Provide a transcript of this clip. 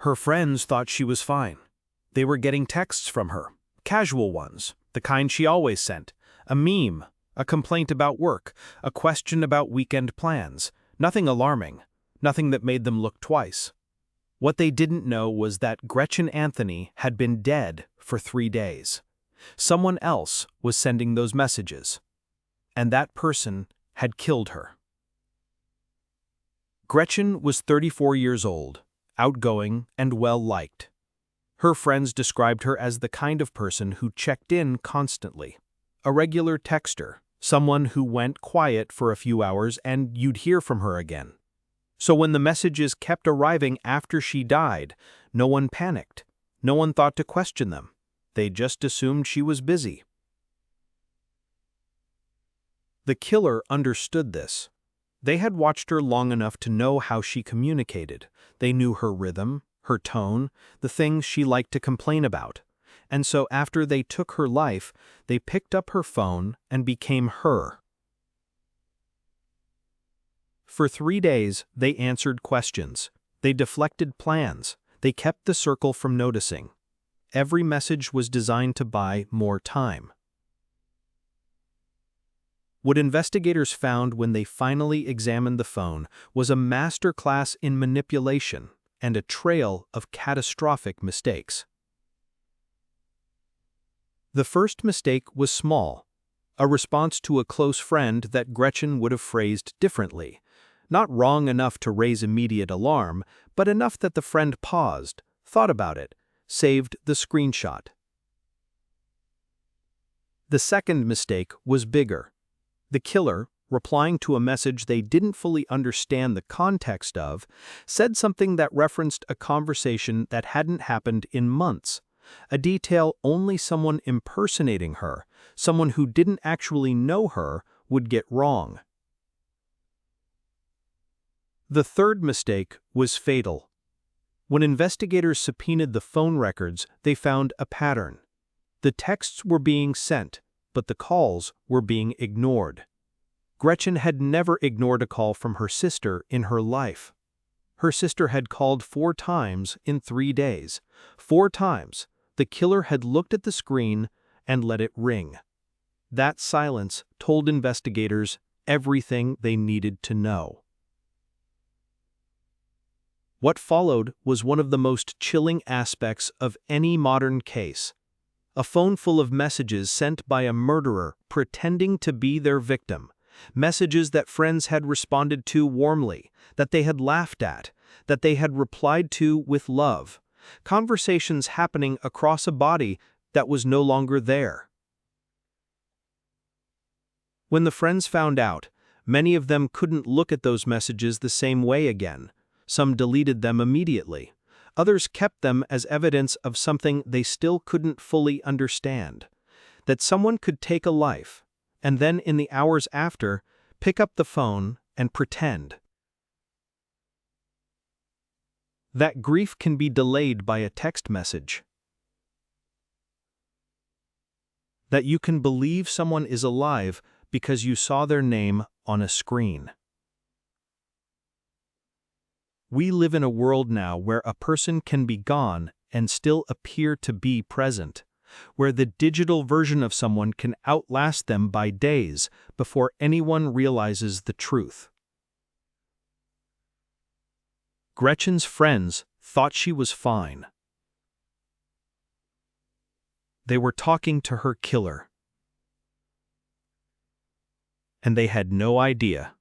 Her friends thought she was fine. They were getting texts from her, casual ones, the kind she always sent, a meme, a complaint about work, a question about weekend plans, nothing alarming, nothing that made them look twice. What they didn't know was that Gretchen Anthony had been dead for 3 days. Someone else was sending those messages, and that person had killed her. Gretchen was 34 years old, outgoing and well-liked. Her friends described her as the kind of person who checked in constantly, a regular texter, someone who went quiet for a few hours and you'd hear from her again. So when the messages kept arriving after she died, no one panicked. No one thought to question them. They just assumed she was busy. The killer understood this. They had watched her long enough to know how she communicated. They knew her rhythm, her tone, the things she liked to complain about. And so after they took her life, they picked up her phone and became her. For 3 days, they answered questions. They deflected plans. They kept the circle from noticing. Every message was designed to buy more time. What investigators found when they finally examined the phone was a masterclass in manipulation and a trail of catastrophic mistakes. The first mistake was small, a response to a close friend that Gretchen would have phrased differently. Not wrong enough to raise immediate alarm, but enough that the friend paused, thought about it, saved the screenshot. The second mistake was bigger. The killer, replying to a message they didn't fully understand the context of, said something that referenced a conversation that hadn't happened in months, a detail only someone impersonating her, someone who didn't actually know her, would get wrong. The third mistake was fatal. When investigators subpoenaed the phone records, they found a pattern. The texts were being sent, but the calls were being ignored. Gretchen had never ignored a call from her sister in her life. Her sister had called 4 times in 3 days. 4 times, the killer had looked at the screen and let it ring. That silence told investigators everything they needed to know. What followed was one of the most chilling aspects of any modern case. A phone full of messages sent by a murderer pretending to be their victim. Messages that friends had responded to warmly, that they had laughed at, that they had replied to with love. Conversations happening across a body that was no longer there. When the friends found out, many of them couldn't look at those messages the same way again. Some deleted them immediately. Others kept them as evidence of something they still couldn't fully understand. That someone could take a life, and then in the hours after, pick up the phone and pretend. That grief can be delayed by a text message. That you can believe someone is alive because you saw their name on a screen. We live in a world now where a person can be gone and still appear to be present, where the digital version of someone can outlast them by days before anyone realizes the truth. Gretchen's friends thought she was fine. They were talking to her killer, and they had no idea